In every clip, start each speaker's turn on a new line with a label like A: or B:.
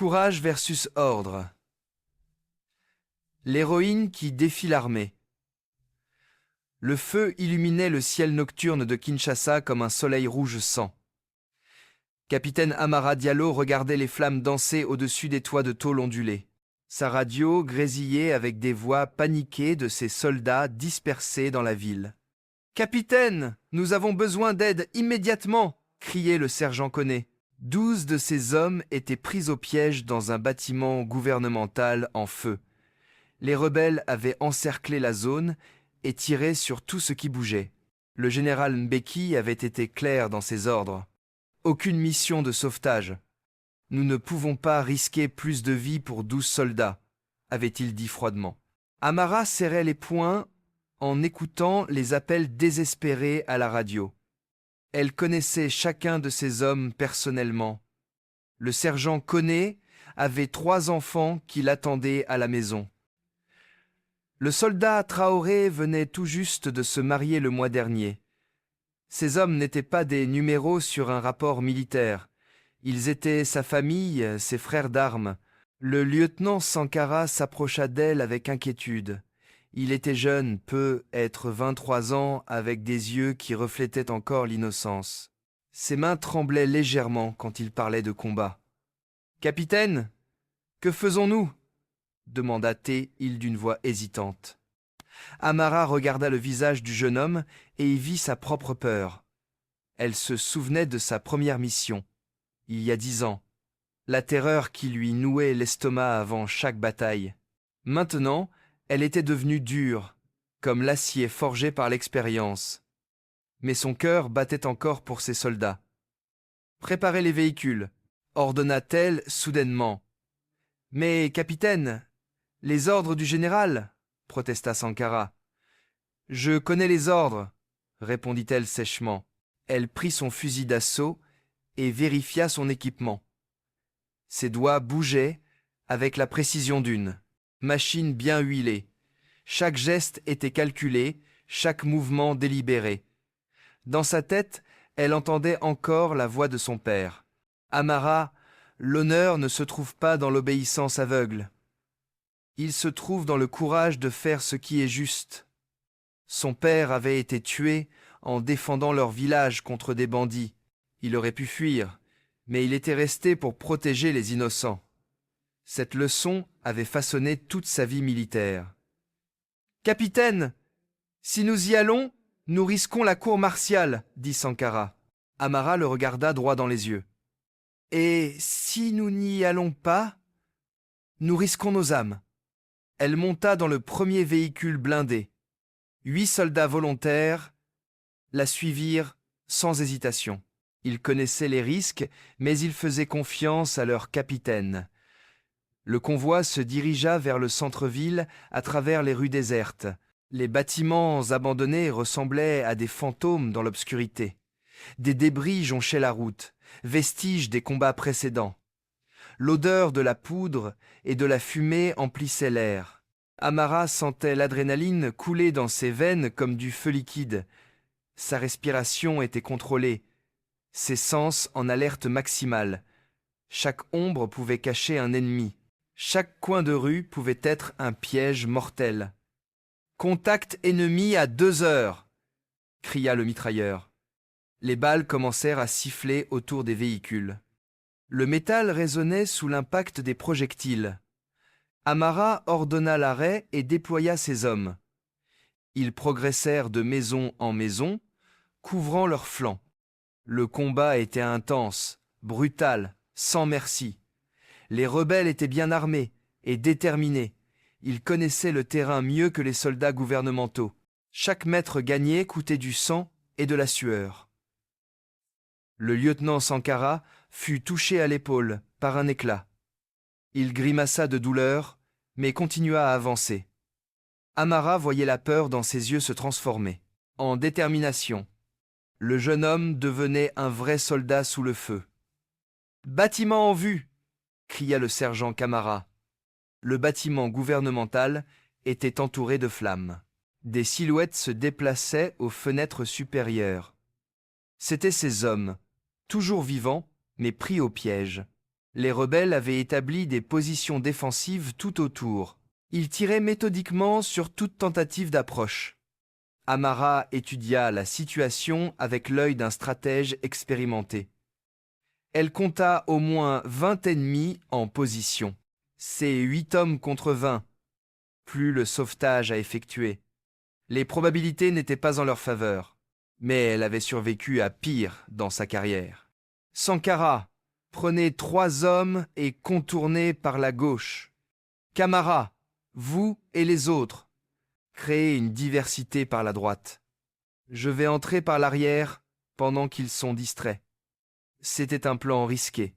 A: Courage versus ordre. L'héroïne qui défie l'armée. Le feu illuminait le ciel nocturne de Kinshasa comme un soleil rouge sang. Capitaine Amara Diallo regardait les flammes danser au-dessus des toits de tôle ondulés. Sa radio grésillait avec des voix paniquées de ses soldats dispersés dans la ville. « Capitaine, nous avons besoin d'aide immédiatement !» criait le sergent Koné. 12 de ses hommes étaient pris au piège dans un bâtiment gouvernemental en feu. Les rebelles avaient encerclé la zone et tiré sur tout ce qui bougeait. Le général Mbeki avait été clair dans ses ordres. Aucune mission de sauvetage. Nous ne pouvons pas risquer plus de vies pour 12 soldats, avait-il dit froidement. Amara serrait les poings en écoutant les appels désespérés à la radio. Elle connaissait chacun de ces hommes personnellement. Le sergent Koné avait 3 enfants qui l'attendaient à la maison. Le soldat Traoré venait tout juste de se marier le mois dernier. Ces hommes n'étaient pas des numéros sur un rapport militaire. Ils étaient sa famille, ses frères d'armes. Le lieutenant Sankara s'approcha d'elle avec inquiétude. Il était jeune, peut être 23 ans, avec des yeux qui reflétaient encore l'innocence. Ses mains tremblaient légèrement quand il parlait de combat. « Capitaine, que faisons-nous » demanda-t-il d'une voix hésitante. Amara regarda le visage du jeune homme et y vit sa propre peur. Elle se souvenait de sa première mission, il y a 10 ans, la terreur qui lui nouait l'estomac avant chaque bataille. Maintenant, elle était devenue dure, comme l'acier forgé par l'expérience. Mais son cœur battait encore pour ses soldats. « Préparez les véhicules » ordonna-t-elle soudainement. « Mais, capitaine, les ordres du général » protesta Sankara. « Je connais les ordres » répondit-elle sèchement. Elle prit son fusil d'assaut et vérifia son équipement. Ses doigts bougeaient avec la précision d'une machine bien huilée. Chaque geste était calculé, chaque mouvement délibéré. Dans sa tête, elle entendait encore la voix de son père. « Amara, l'honneur ne se trouve pas dans l'obéissance aveugle. Il se trouve dans le courage de faire ce qui est juste. » Son père avait été tué en défendant leur village contre des bandits. Il aurait pu fuir, mais il était resté pour protéger les innocents. Cette leçon avait façonné toute sa vie militaire. « Capitaine, si nous y allons, nous risquons la cour martiale, » dit Sankara. Amara le regarda droit dans les yeux. « Et si nous n'y allons pas, nous risquons nos âmes. » Elle monta dans le premier véhicule blindé. 8 soldats volontaires la suivirent sans hésitation. Ils connaissaient les risques, mais ils faisaient confiance à leur capitaine. Le convoi se dirigea vers le centre-ville à travers les rues désertes. Les bâtiments abandonnés ressemblaient à des fantômes dans l'obscurité. Des débris jonchaient la route, vestiges des combats précédents. L'odeur de la poudre et de la fumée emplissait l'air. Amara sentait l'adrénaline couler dans ses veines comme du feu liquide. Sa respiration était contrôlée, ses sens en alerte maximale. Chaque ombre pouvait cacher un ennemi. Chaque coin de rue pouvait être un piège mortel. « Contact ennemi à 2 heures !» cria le mitrailleur. Les balles commencèrent à siffler autour des véhicules. Le métal résonnait sous l'impact des projectiles. Amara ordonna l'arrêt et déploya ses hommes. Ils progressèrent de maison en maison, couvrant leurs flancs. Le combat était intense, brutal, sans merci. Les rebelles étaient bien armés et déterminés. Ils connaissaient le terrain mieux que les soldats gouvernementaux. Chaque mètre gagné coûtait du sang et de la sueur. Le lieutenant Sankara fut touché à l'épaule par un éclat. Il grimaça de douleur, mais continua à avancer. Amara voyait la peur dans ses yeux se transformer en détermination. Le jeune homme devenait un vrai soldat sous le feu. « Bâtiment en vue !» cria le sergent Camara. Le bâtiment gouvernemental était entouré de flammes. Des silhouettes se déplaçaient aux fenêtres supérieures. C'étaient ces hommes, toujours vivants, mais pris au piège. Les rebelles avaient établi des positions défensives tout autour. Ils tiraient méthodiquement sur toute tentative d'approche. Amara étudia la situation avec l'œil d'un stratège expérimenté. Elle compta au moins 20 ennemis en position. C'est 8 hommes contre 20, plus le sauvetage à effectuer. Les probabilités n'étaient pas en leur faveur, mais elle avait survécu à pire dans sa carrière. Sankara, prenez 3 hommes et contournez par la gauche. Camara, vous et les autres, créez une diversité par la droite. Je vais entrer par l'arrière pendant qu'ils sont distraits. C'était un plan risqué,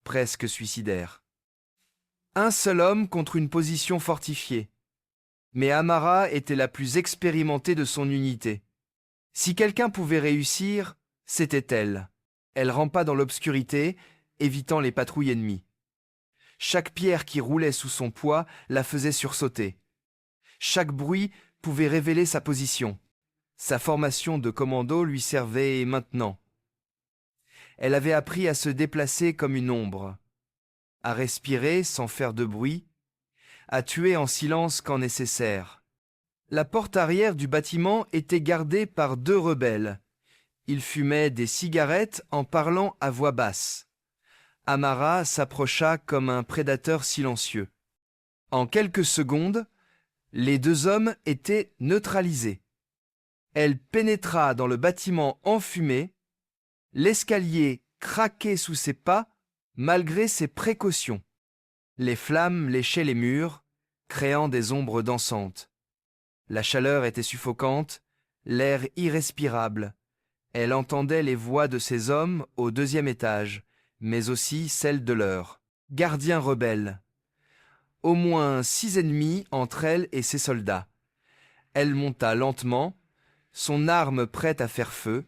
A: presque suicidaire. Un seul homme contre une position fortifiée. Mais Amara était la plus expérimentée de son unité. Si quelqu'un pouvait réussir, c'était elle. Elle rampa dans l'obscurité, évitant les patrouilles ennemies. Chaque pierre qui roulait sous son poids la faisait sursauter. Chaque bruit pouvait révéler sa position. Sa formation de commando lui servait maintenant. Elle avait appris à se déplacer comme une ombre, à respirer sans faire de bruit, à tuer en silence quand nécessaire. La porte arrière du bâtiment était gardée par 2 rebelles. Ils fumaient des cigarettes en parlant à voix basse. Amara s'approcha comme un prédateur silencieux. En quelques secondes, les 2 hommes étaient neutralisés. Elle pénétra dans le bâtiment enfumé. L'escalier craquait sous ses pas, malgré ses précautions. Les flammes léchaient les murs, créant des ombres dansantes. La chaleur était suffocante, l'air irrespirable. Elle entendait les voix de ses hommes au 2e étage, mais aussi celles de leurs gardiens rebelles. Au moins 6 ennemis entre elle et ses soldats. Elle monta lentement, son arme prête à faire feu.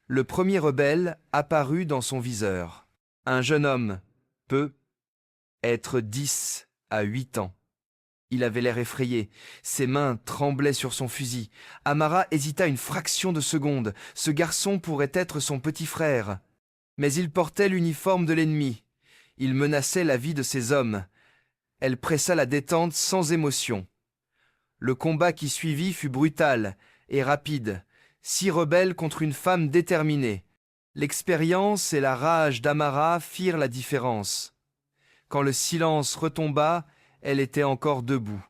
A: Le premier rebelle apparut dans son viseur. Un jeune homme, peut être 10 à 8 ans. Il avait l'air effrayé, ses mains tremblaient sur son fusil. Amara hésita une fraction de seconde. Ce garçon pourrait être son petit frère. Mais il portait l'uniforme de l'ennemi. Il menaçait la vie de ses hommes. Elle pressa la détente sans émotion. Le combat qui suivit fut brutal et rapide. 6 rebelles contre une femme déterminée. L'expérience et la rage d'Amara firent la différence. Quand le silence retomba, elle était encore debout.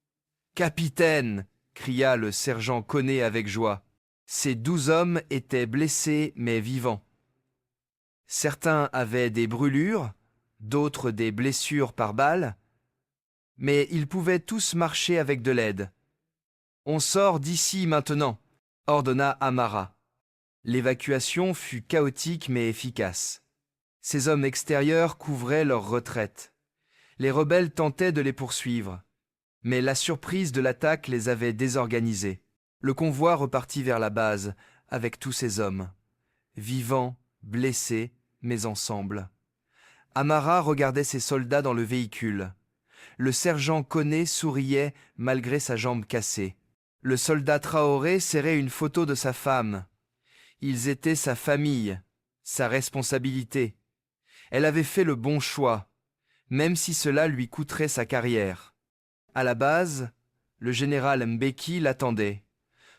A: « Capitaine !» cria le sergent Koné avec joie. Ces 12 hommes étaient blessés mais vivants. Certains avaient des brûlures, d'autres des blessures par balle, mais ils pouvaient tous marcher avec de l'aide. « On sort d'ici maintenant !» ordonna Amara. L'évacuation fut chaotique mais efficace. Ces hommes extérieurs couvraient leur retraite. Les rebelles tentaient de les poursuivre, mais la surprise de l'attaque les avait désorganisés. Le convoi repartit vers la base, avec tous ces hommes, vivants, blessés, mais ensemble. Amara regardait ses soldats dans le véhicule. Le sergent Koné souriait malgré sa jambe cassée. Le soldat Traoré serrait une photo de sa femme. Ils étaient sa famille, sa responsabilité. Elle avait fait le bon choix, même si cela lui coûterait sa carrière. À la base, le général Mbeki l'attendait.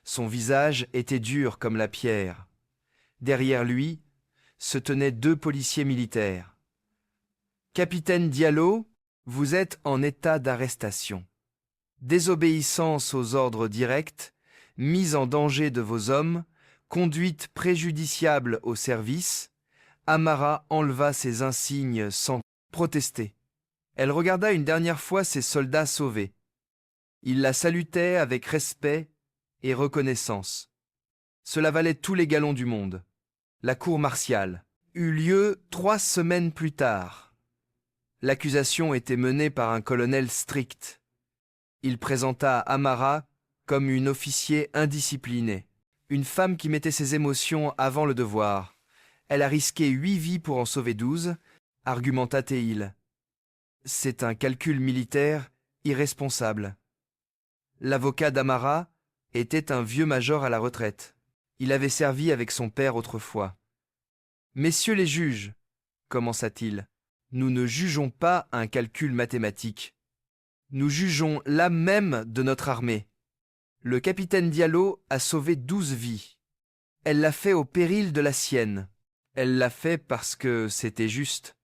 A: Son visage était dur comme la pierre. Derrière lui se tenaient 2 policiers militaires. « Capitaine Diallo, vous êtes en état d'arrestation. Désobéissance aux ordres directs, mise en danger de vos hommes, conduite préjudiciable au service. » Amara enleva ses insignes sans protester. Elle regarda une dernière fois ses soldats sauvés. Ils la salutaient avec respect et reconnaissance. Cela valait tous les galons du monde. La cour martiale eut lieu 3 semaines plus tard. L'accusation était menée par un colonel strict. Il présenta Amara comme une officier indisciplinée, une femme qui mettait ses émotions avant le devoir. Elle a risqué 8 vies pour en sauver 12, argumenta-t-il. C'est un calcul militaire irresponsable. L'avocat d'Amara était un vieux major à la retraite. Il avait servi avec son père autrefois. « Messieurs les juges, commença-t-il, Nous ne jugeons pas un calcul mathématique. Nous jugeons l'âme même de notre armée. Le capitaine Diallo a sauvé 12 vies. Elle l'a fait au péril de la sienne. Elle l'a fait parce que c'était juste.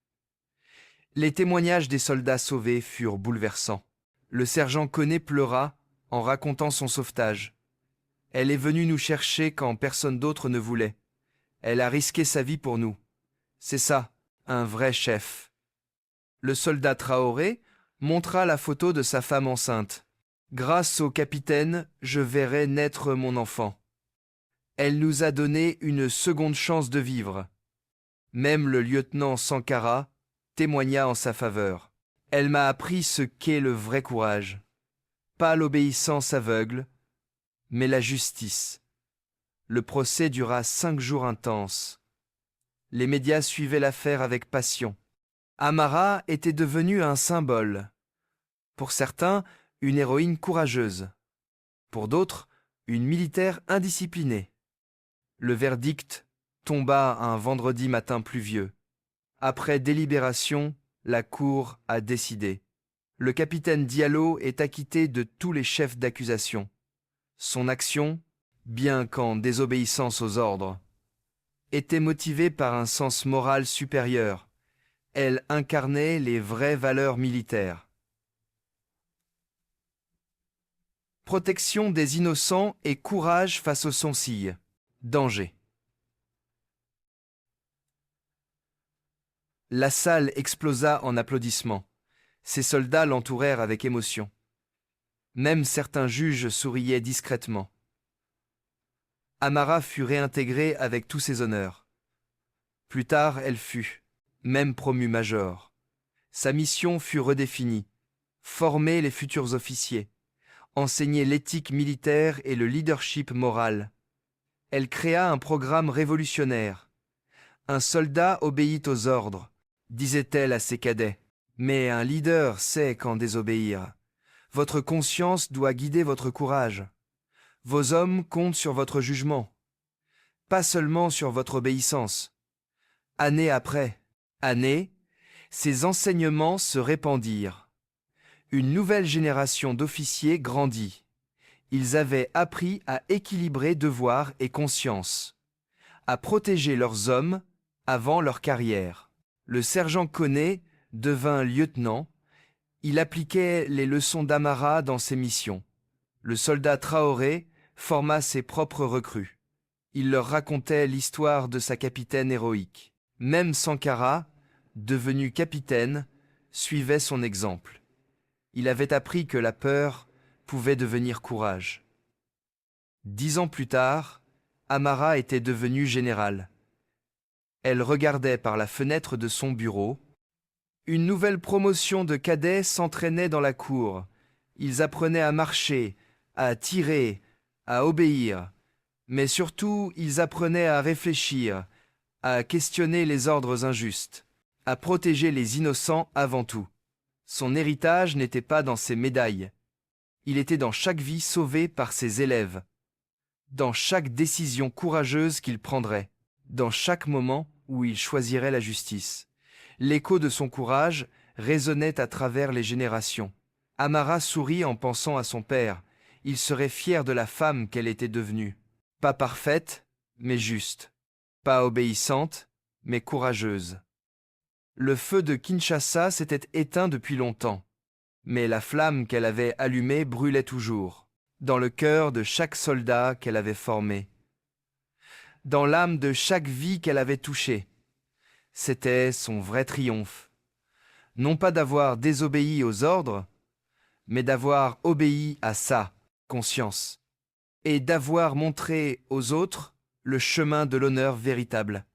A: Les témoignages des soldats sauvés furent bouleversants. Le sergent Koné pleura en racontant son sauvetage. Elle est venue nous chercher quand personne d'autre ne voulait. Elle a risqué sa vie pour nous. C'est ça, un vrai chef. Le soldat Traoré montra la photo de sa femme enceinte. Grâce au capitaine, je verrai naître mon enfant. Elle nous a donné une seconde chance de vivre. Même le lieutenant Sankara témoigna en sa faveur. Elle m'a appris ce qu'est le vrai courage. Pas l'obéissance aveugle, mais la justice. Le procès dura 5 jours intenses. Les médias suivaient l'affaire avec passion. Amara était devenue un symbole. Pour certains, une héroïne courageuse. Pour d'autres, une militaire indisciplinée. Le verdict tomba un vendredi matin pluvieux. Après délibération, la cour a décidé. Le capitaine Diallo est acquitté de tous les chefs d'accusation. Son action, bien qu'en désobéissance aux ordres, était motivée par un sens moral supérieur. Elle incarnait les vraies valeurs militaires. Protection des innocents et courage face aux soncilles. Danger. La salle explosa en applaudissements. Ses soldats l'entourèrent avec émotion. Même certains juges souriaient discrètement. Amara fut réintégrée avec tous ses honneurs. Plus tard, elle fut, même promue major. Sa mission fut redéfinie. Former les futurs officiers. Enseigner l'éthique militaire et le leadership moral. Elle créa un programme révolutionnaire. Un soldat obéit aux ordres, disait-elle à ses cadets. Mais un leader sait quand désobéir. Votre conscience doit guider votre courage. Vos hommes comptent sur votre jugement, pas seulement sur votre obéissance. Année après année, ces enseignements se répandirent. Une nouvelle génération d'officiers grandit. Ils avaient appris à équilibrer devoir et conscience, à protéger leurs hommes avant leur carrière. Le sergent Koné devint lieutenant. Il appliquait les leçons d'Amara dans ses missions. Le soldat Traoré forma ses propres recrues. Il leur racontait l'histoire de sa capitaine héroïque. Même Sankara, devenu capitaine, suivait son exemple. Il avait appris que la peur pouvait devenir courage. 10 ans plus tard, Amara était devenue générale. Elle regardait par la fenêtre de son bureau. Une nouvelle promotion de cadets s'entraînait dans la cour. Ils apprenaient à marcher, à tirer, à obéir. Mais surtout, ils apprenaient à réfléchir, à questionner les ordres injustes, à protéger les innocents avant tout. Son héritage n'était pas dans ses médailles. Il était dans chaque vie sauvée par ses élèves, dans chaque décision courageuse qu'il prendrait, dans chaque moment où il choisirait la justice. L'écho de son courage résonnait à travers les générations. Amara sourit en pensant à son père. Il serait fier de la femme qu'elle était devenue. Pas parfaite, mais juste. Pas obéissante, mais courageuse. Le feu de Kinshasa s'était éteint depuis longtemps. Mais la flamme qu'elle avait allumée brûlait toujours, dans le cœur de chaque soldat qu'elle avait formé, dans l'âme de chaque vie qu'elle avait touchée. C'était son vrai triomphe. Non pas d'avoir désobéi aux ordres, mais d'avoir obéi à sa conscience, et d'avoir montré aux autres le chemin de l'honneur véritable.